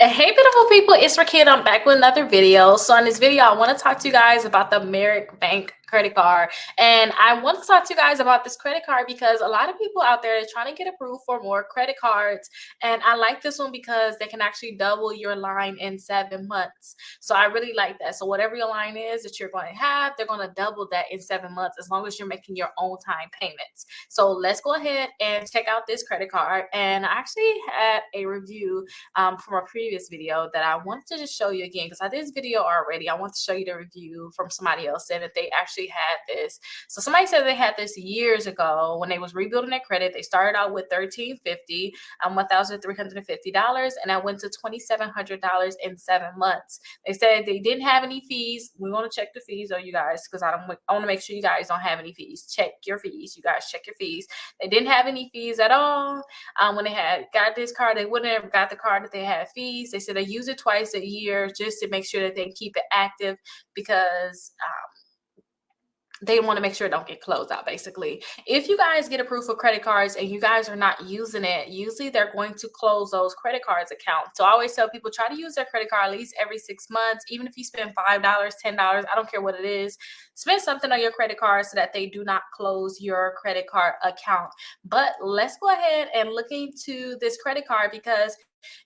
Hey beautiful people, it's Rickita. I'm back with another video. So in this video, I want to talk to you guys about the Merrick Bank credit card. And I want to talk to you guys about this credit card because a lot of people out there are trying to get approved for more credit cards. And I like this one because they can actually double your line in 7 months. So I really like that. So whatever your line is that you're going to have, they're going to double that in 7 months as long as you're making your own time payments. So let's go ahead and check out this credit card. And I actually had a review from a previous video that I wanted to just show you again because I did this video already. I want to show you the review from somebody else saying that they actually had this. So somebody said they had this years ago when they was rebuilding their credit. They started out with $1,350, $1,350, and I went to $2,700 in 7 months. They said they didn't have any fees. We want to check the fees, though, you guys, because I want to make sure you guys don't have any fees. Check your fees, you guys. Check your fees. They didn't have any fees at all. When they had got this card, they wouldn't have got the card if they had fees. They said they use it twice a year just to make sure that they keep it active because they want to make sure it don't get closed out. Basically, if you guys get approved for credit cards and you guys are not using it, usually they're going to close those credit cards accounts. So I always tell people, try to use their credit card at least every 6 months. Even if you spend $5, $10, I don't care what it is, spend something on your credit card so that they do not close your credit card account. But let's go ahead and look into this credit card because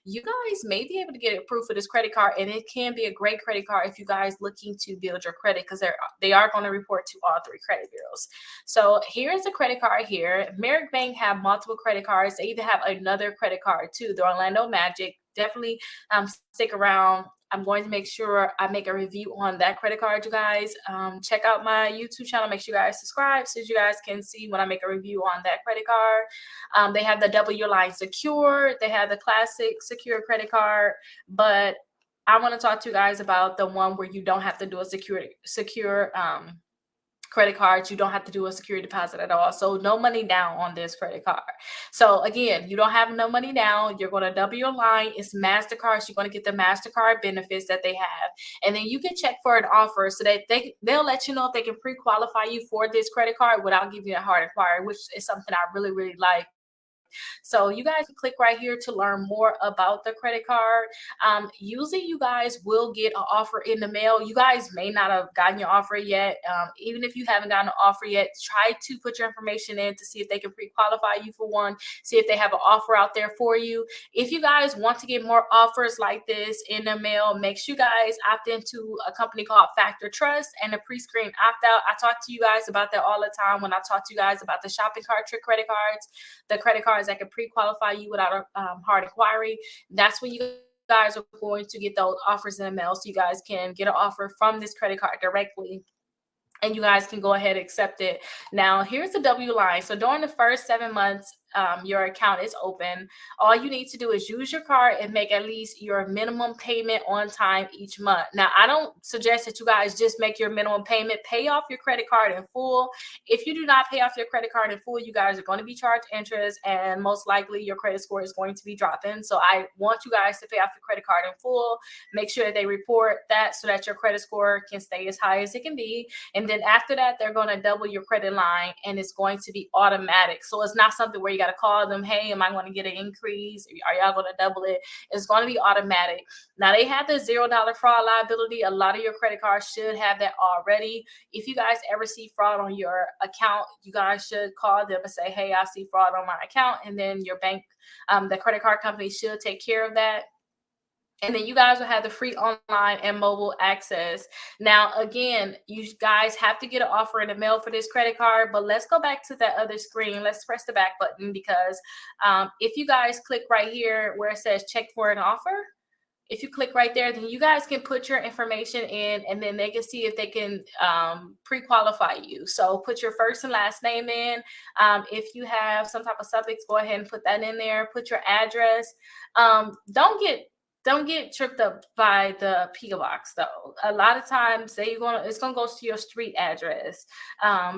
you guys may be able to get approved for this credit card, and it can be a great credit card if you guys looking to build your credit because they are going to report to all 3 credit bureaus. So here's the credit card here. Merrick Bank have multiple credit cards. They even have another credit card too, the Orlando Magic. Definitely stick around. I'm going to make sure I make a review on that credit card, you guys. Check out my YouTube channel. Make sure you guys subscribe so you guys can see when I make a review on that credit card. They have the double your line secure. They have the classic secure credit card, but I want to talk to you guys about the one where you don't have to do a secure credit cards. You don't have to do a security deposit at all. So no money down on this credit card. So again, you don't have no money down. You're going to double your line. It's MasterCard. So you're going to get the MasterCard benefits that they have. And then you can check for an offer so that they'll let you know if they can pre-qualify you for this credit card without giving you a hard inquiry, which is something I really, really like. So you guys can click right here to learn more about the credit card. Usually you guys will get an offer in the mail. You guys may not have gotten your offer yet. Even if you haven't gotten an offer yet, try to put your information in to see if they can pre-qualify you for one, see if they have an offer out there for you. If you guys want to get more offers like this in the mail, make sure you guys opt into a company called Factor Trust and a pre-screen opt-out. I talk to you guys about that all the time when I talk to you guys about the shopping cart trick credit cards, the credit cards that can pre-qualify you without a hard inquiry. That's when you guys are going to get those offers in the mail so you guys can get an offer from this credit card directly and you guys can go ahead and accept it. Now here's the W line. So during the first 7 months your account is open, all you need to do is use your card and make at least your minimum payment on time each month. Now I don't suggest that you guys just make your minimum payment. Pay off your credit card in full. If you do not pay off your credit card in full, you guys are going to be charged interest and most likely your credit score is going to be dropping. So I want you guys to pay off your credit card in full. Make sure that they report that so that your credit score can stay as high as it can be. And then after that, they're going to double your credit line and it's going to be automatic. So it's not something where you got to call them, hey, am I going to get an increase? Are y'all going to double it? It's going to be automatic. Now they have the $0 fraud liability. A lot of your credit cards should have that already. If you guys ever see fraud on your account, you guys should call them and say, hey, I see fraud on my account. And then your bank, the credit card company should take care of that. And then you guys will have the free online and mobile access. Now, again, you guys have to get an offer in the mail for this credit card, but let's go back to that other screen. Let's press the back button because if you guys click right here where it says check for an offer, if you click right there, then you guys can put your information in and then they can see if they can pre-qualify you. So put your first and last name in. If you have some type of suffix, go ahead and put that in there. Put your address. Don't get tripped up by the PO box though. A lot of times it's gonna go to your street address.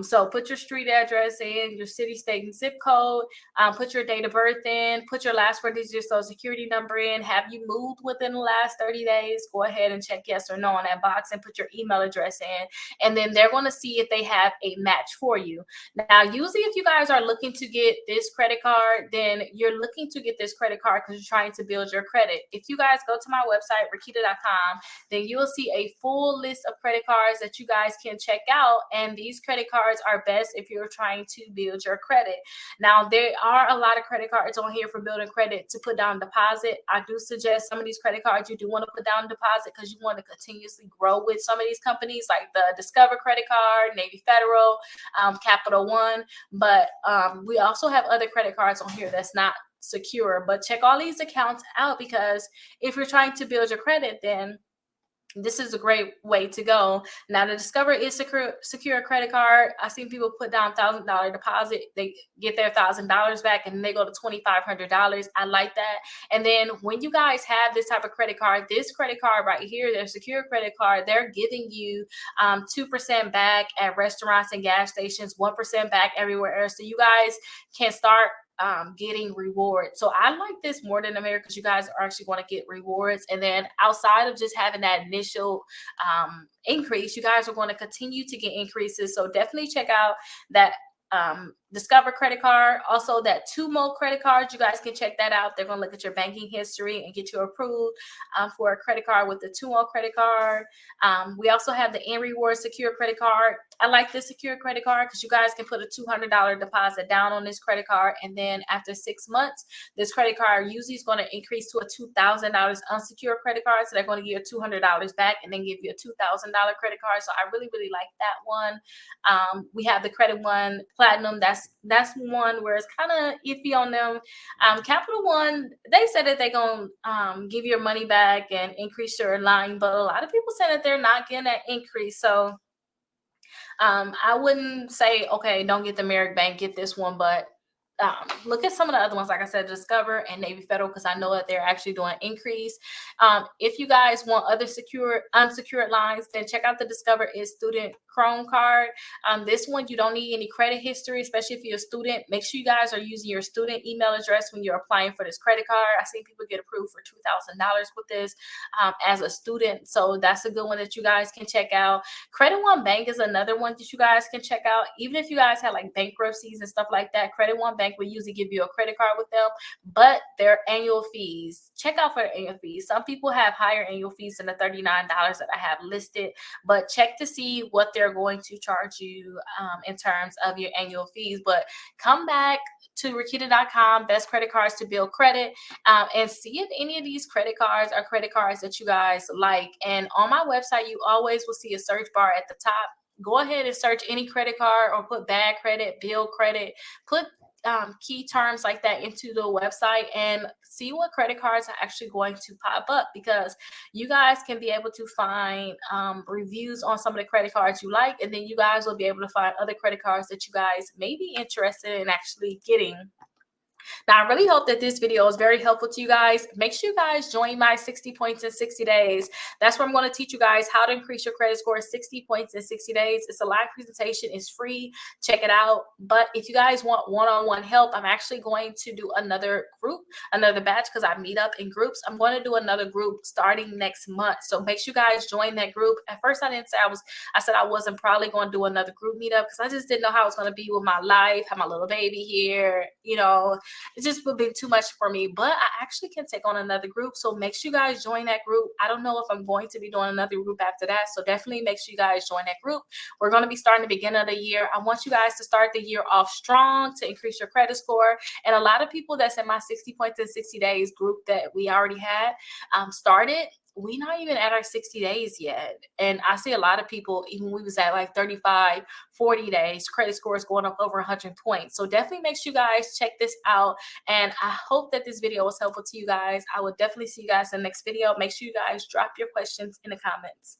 So put your street address in, your city, state, and zip code. Put your date of birth in. Put your last 4 digits of your social security number in. Have you moved within the last 30 days? Go ahead and check yes or no on that box and put your email address in. And then they're gonna see if they have a match for you. Now, usually if you guys are looking to get this credit card, then you're looking to get this credit card because you're trying to build your credit. If you guys guys go to my website, Rickita.com, then you will see a full list of credit cards that you guys can check out. And these credit cards are best if you're trying to build your credit. Now, there are a lot of credit cards on here for building credit to put down deposit. I do suggest some of these credit cards you do want to put down deposit because you want to continuously grow with some of these companies, like the Discover credit card, Navy Federal, Capital One. But we also have other credit cards on here that's not secure. But check all these accounts out, because if you're trying to build your credit, then this is a great way to go. Now, the Discover is secure credit card. I've seen people put down $1,000 deposit. They get their $1,000 back and they go to $2,500. I like that. And then when you guys have this type of credit card, this credit card right here, their secure credit card, they're giving you 2% back at restaurants and gas stations, 1% back everywhere else. So you guys can start getting rewards. So I like this more than America, because you guys are actually going to get rewards. And then outside of just having that initial increase, you guys are going to continue to get increases. So definitely check out that Discover credit card. Also, that Tumo credit card, you guys can check that out. They're going to look at your banking history and get you approved for a credit card with the Tumo credit card. We also have the N Rewards secure credit card. I like this secure credit card because you guys can put a $200 deposit down on this credit card, and then after 6 months, this credit card usually is going to increase to a $2,000 unsecured credit card. So they're going to give you $200 back and then give you a $2,000 credit card. So I really, really like that one. We have the Credit One Platinum. That's one where it's kind of iffy on them. Capital One, they said that they're going to give your money back and increase your line, but a lot of people say that they're not getting that increase. So I wouldn't say, okay, don't get the Merrick Bank, get this one, but look at some of the other ones, like I said, Discover and Navy Federal, because I know that they're actually doing increase. If you guys want other unsecured lines, then check out the Discover is Student Chrome card. This one, you don't need any credit history, especially if you're a student. Make sure you guys are using your student email address when you're applying for this credit card. I've seen people get approved for $2,000 with this as a student. So that's a good one that you guys can check out. Credit One Bank is another one that you guys can check out. Even if you guys have like bankruptcies and stuff like that, Credit One Bank will usually give you a credit card with them, but their annual fees, check out for their annual fees. Some people have higher annual fees than the $39 that I have listed, but check to see what they're going to charge you in terms of your annual fees. But come back to Rickita.com, best credit cards to build credit, and see if any of these credit cards are credit cards that you guys like. And on my website, you always will see a search bar at the top. Go ahead and search any credit card, or put bad credit, build credit, put key terms like that into the website, and see what credit cards are actually going to pop up, because you guys can be able to find reviews on some of the credit cards you like, and then you guys will be able to find other credit cards that you guys may be interested in actually getting. Now, I really hope that this video is very helpful to you guys. Make sure you guys join my 60 points in 60 days. That's where I'm going to teach you guys how to increase your credit score 60 points in 60 days. It's a live presentation. It's free. Check it out. But if you guys want one-on-one help, I'm actually going to do another group, another batch, because I meet up in groups. I'm going to do another group starting next month. So make sure you guys join that group. At first, I didn't say I said I wasn't probably going to do another group meetup, because I just didn't know how it was going to be with my life, have my little baby here, it just would be too much for me. But I actually can take on another group. So make sure you guys join that group. I don't know if I'm going to be doing another group after that. So definitely make sure you guys join that group. We're going to be starting the beginning of the year. I want you guys to start the year off strong to increase your credit score. And a lot of people that's in my 60 points in 60 days group that we already had started, we're not even at our 60 days yet. And I see a lot of people, even we was at like 35, 40 days, credit scores going up over 100 points. So definitely make sure you guys check this out. And I hope that this video was helpful to you guys. I will definitely see you guys in the next video. Make sure you guys drop your questions in the comments.